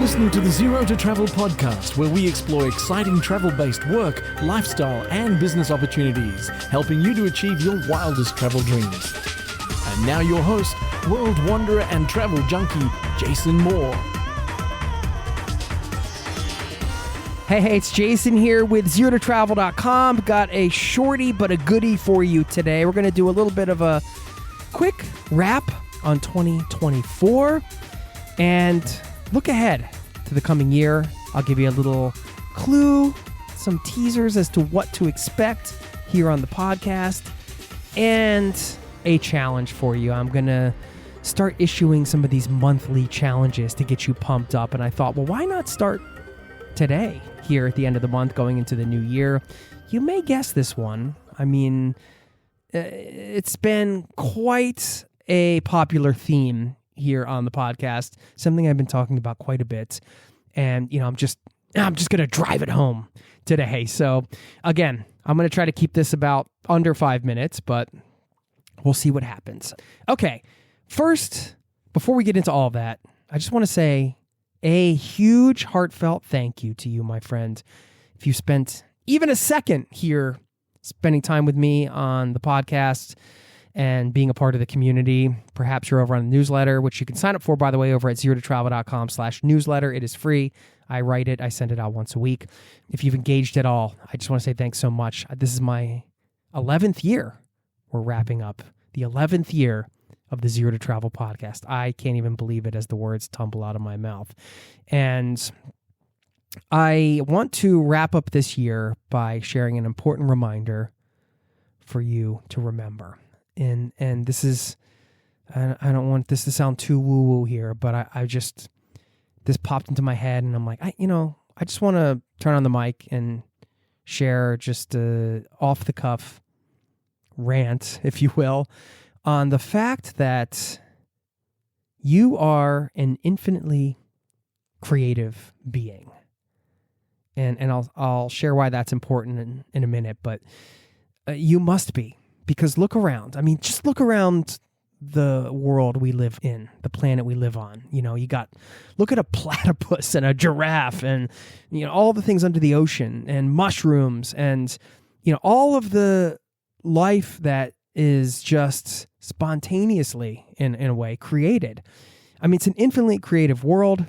listening to the Zero to Travel podcast, where we explore exciting travel-based work, lifestyle, and business opportunities, helping you to achieve your wildest travel dreams. And now your host, world wanderer and travel junkie, Jason Moore. Hey, it's Jason here with ZeroToTravel.com. Got a shorty but a goodie for you today. We're going to do a little bit of a quick wrap on 2024 and look ahead to the coming year. I'll give you a little clue, some teasers as to what to expect here on the podcast, and a challenge for you. I'm going to start issuing some of these monthly challenges to get you pumped up, and I thought, well, why not start today here at the end of the month going into the new year? You may guess this one. I mean, it's been quite a popular theme here on the podcast, something I've been talking about quite a bit. And, I'm just going to drive it home today. So again, I'm going to try to keep this about under 5 minutes, but we'll see what happens. Okay. First, before we get into all that, I just want to say a huge heartfelt thank you to you, my friend. If you spent even a second here spending time with me on the podcast and being a part of the community, perhaps you're over on the newsletter, which you can sign up for, by the way, over at zerototravel.com/newsletter. It is free. I write it. I send it out once a week. If you've engaged at all, I just want to say thanks so much. This is my 11th year. We're wrapping up the 11th year of the Zero to Travel podcast. I can't even believe it as the words tumble out of my mouth. And I want to wrap up this year by sharing an important reminder for you to remember. And this is, I don't want this to sound too woo-woo here, but I just, this popped into my head and I'm like, I just want to turn on the mic and share just a off-the-cuff rant, if you will, on the fact that you are an infinitely creative being. And I'll share why that's important in a minute, but you must be. Because look around. I mean, just look around the world we live in, the planet we live on. Look at a platypus and a giraffe and, all the things under the ocean and mushrooms and, all of the life that is just spontaneously, in a way, created. I mean, it's an infinitely creative world.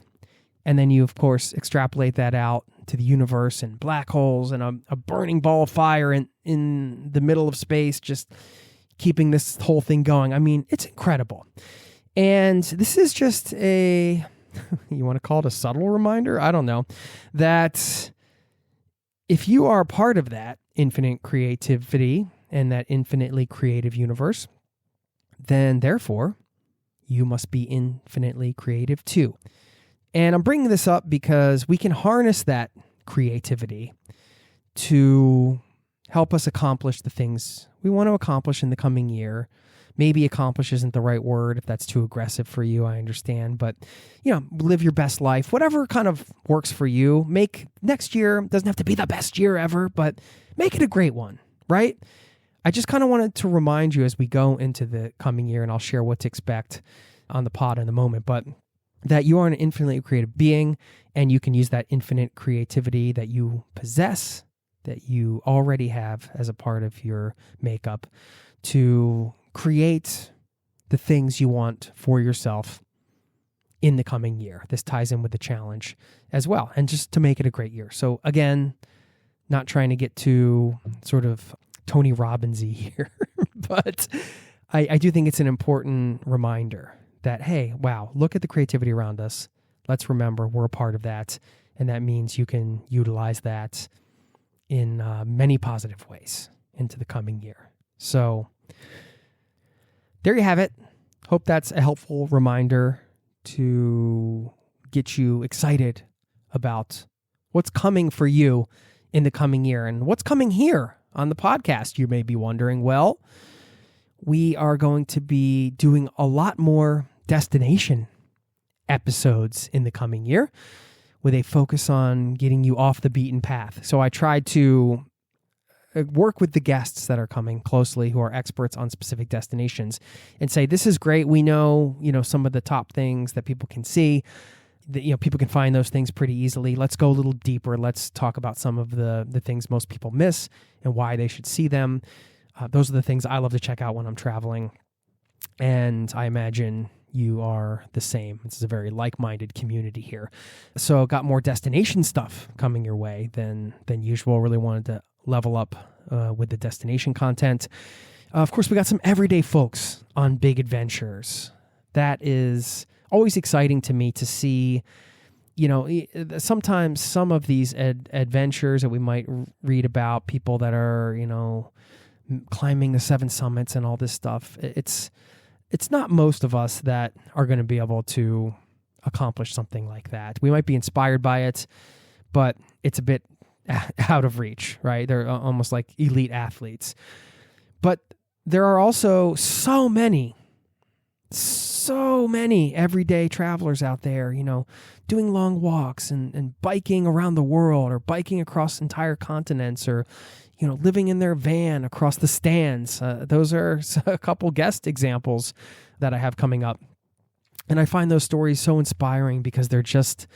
And then you, of course, extrapolate that out to the universe and black holes and a burning ball of fire in the middle of space, just keeping this whole thing going. I mean, it's incredible. And this is just you want to call it a subtle reminder? I don't know. That if you are a part of that infinite creativity and that infinitely creative universe, then therefore you must be infinitely creative too. And I'm bringing this up because we can harness that creativity to help us accomplish the things we want to accomplish in the coming year. Maybe accomplish isn't the right word if that's too aggressive for you, I understand. But, live your best life, whatever kind of works for you. Make next year, doesn't have to be the best year ever, but make it a great one, right? I just kind of wanted to remind you as we go into the coming year, and I'll share what to expect on the pod in a moment, but that you are an infinitely creative being, and you can use that infinite creativity that you possess, that you already have as a part of your makeup, to create the things you want for yourself in the coming year. This ties in with the challenge as well, and just to make it a great year. So again, not trying to get too sort of Tony Robbins-y here, but I do think it's an important reminder that, hey, wow, look at the creativity around us. Let's remember we're a part of that. And that means you can utilize that in many positive ways into the coming year. So there you have it. Hope that's a helpful reminder to get you excited about what's coming for you in the coming year. And what's coming here on the podcast, you may be wondering. Well, we are going to be doing a lot more destination episodes in the coming year with a focus on getting you off the beaten path. So I tried to work with the guests that are coming closely who are experts on specific destinations and say, this is great. We know, some of the top things that people can see. People can find those things pretty easily. Let's go a little deeper. Let's talk about some of the things most people miss and why they should see them. Those are the things I love to check out when I'm traveling. And I imagine you are the same. This is a very like-minded community here. So got more destination stuff coming your way than usual. Really wanted to level up with the destination content. Of course, we got some everyday folks on big adventures. That is always exciting to me to see. Sometimes some of these adventures that we might read about, people that are, climbing the 7 summits and all this stuff, it's not most of us that are going to be able to accomplish something like that. We might be inspired by it, but it's a bit out of reach, right? They're almost like elite athletes. But there are also so many everyday travelers out there, doing long walks and biking around the world, or biking across entire continents, or living in their van across the stands. Those are a couple guest examples that I have coming up. And I find those stories so inspiring because they're just,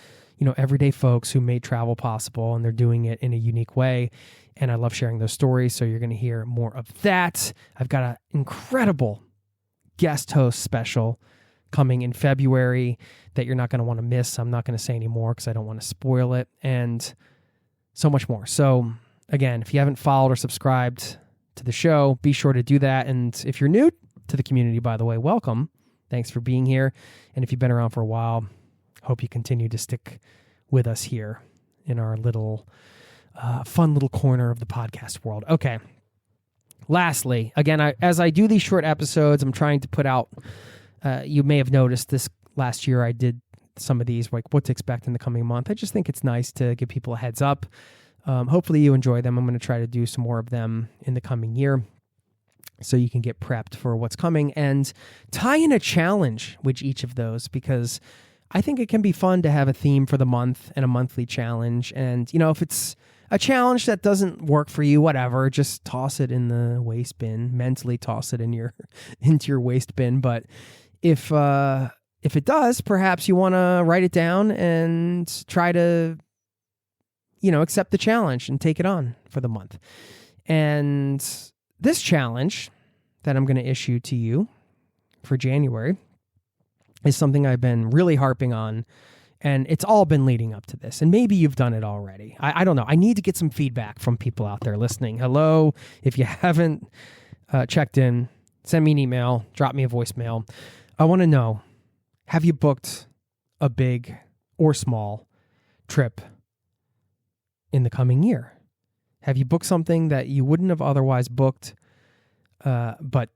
everyday folks who made travel possible, and they're doing it in a unique way. And I love sharing those stories. So you're going to hear more of that. I've got an incredible guest host special coming in February that you're not going to want to miss. I'm not going to say any more because I don't want to spoil it, and so much more. So again, if you haven't followed or subscribed to the show, be sure to do that. And if you're new to the community, by the way, welcome. Thanks for being here. And if you've been around for a while, hope you continue to stick with us here in our little fun little corner of the podcast world. Okay. Lastly, again, as I do these short episodes, I'm trying to put out, you may have noticed this last year, I did some of these, like what to expect in the coming month. I just think it's nice to give people a heads up. Hopefully you enjoy them. I'm going to try to do some more of them in the coming year so you can get prepped for what's coming, and tie in a challenge with each of those, because I think it can be fun to have a theme for the month and a monthly challenge. And, if it's a challenge that doesn't work for you, whatever, just toss it in the waste bin, mentally toss it into your waste bin. But if it does, perhaps you want to write it down and try to, accept the challenge and take it on for the month. And this challenge that I'm going to issue to you for January is something I've been really harping on, and it's all been leading up to this. And maybe you've done it already. I don't know. I need to get some feedback from people out there listening. Hello. If you haven't checked in, send me an email, drop me a voicemail. I want to know, have you booked a big or small trip in the coming year? Have you booked something that you wouldn't have otherwise booked, but,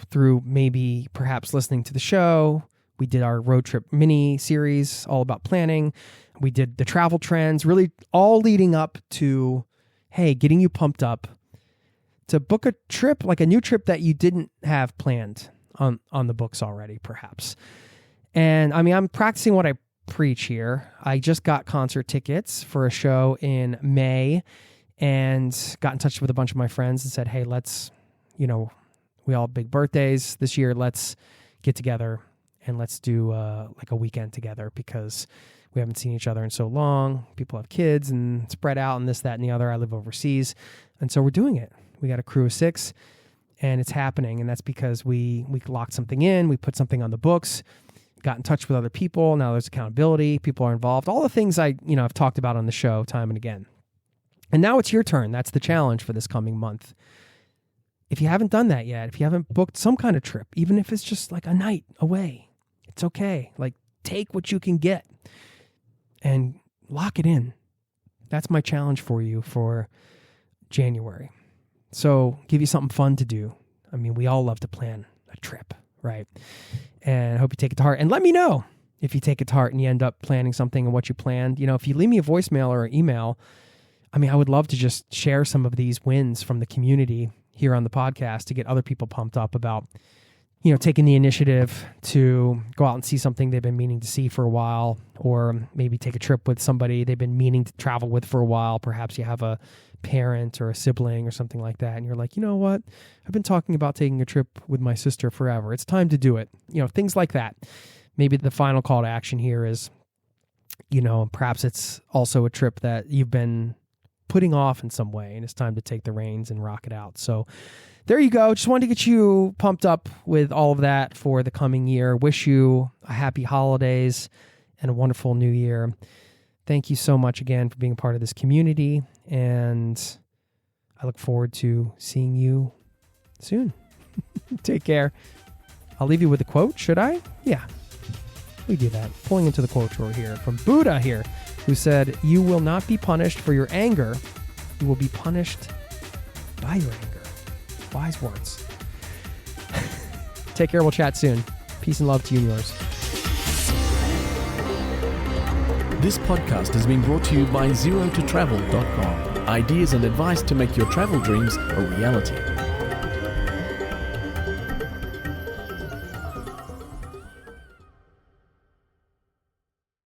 through maybe perhaps listening to the show? We did our road trip mini series all about planning. We did the travel trends, really all leading up to, hey, getting you pumped up to book a trip, like a new trip that you didn't have planned on the books already, perhaps. And I'm practicing what I preach here. I just got concert tickets for a show in May, and got in touch with a bunch of my friends and said, hey, let's, we all have big birthdays this year. Let's get together and let's do like a weekend together, because we haven't seen each other in so long. People have kids and spread out and this, that, and the other. I live overseas. And so we're doing it. We got a crew of 6 and it's happening. And that's because we locked something in. We put something on the books, got in touch with other people. Now there's accountability. People are involved. All the things I've talked about on the show time and again. And now it's your turn. That's the challenge for this coming month. If you haven't done that yet, if you haven't booked some kind of trip, even if it's just like a night away, it's okay. Like, take what you can get and lock it in. That's my challenge for you for January. So give you something fun to do. We all love to plan a trip, right? And I hope you take it to heart. And let me know if you take it to heart and you end up planning something and what you planned. If you leave me a voicemail or an email, I would love to just share some of these wins from the community here on the podcast to get other people pumped up about, taking the initiative to go out and see something they've been meaning to see for a while, or maybe take a trip with somebody they've been meaning to travel with for a while. Perhaps you have a parent or a sibling or something like that, and you're like, you know what? I've been talking about taking a trip with my sister forever. It's time to do it. Things like that. Maybe the final call to action here is Perhaps it's also a trip that you've been putting off in some way, and it's time to take the reins and rock it out. So there you go. Just wanted to get you pumped up with all of that for the coming year. Wish you a happy holidays and a wonderful new year. Thank you so much again for being part of this community, and I look forward to seeing you soon. Take care. I'll leave you with a quote, should I? Yeah, we do that. Pulling into the quote drawer here from Buddha here, who said, "You will not be punished for your anger. You will be punished by your anger." Wise words. Take care. We'll chat soon. Peace and love to you and yours. This podcast has been brought to you by ZeroToTravel.com. Ideas and advice to make your travel dreams a reality.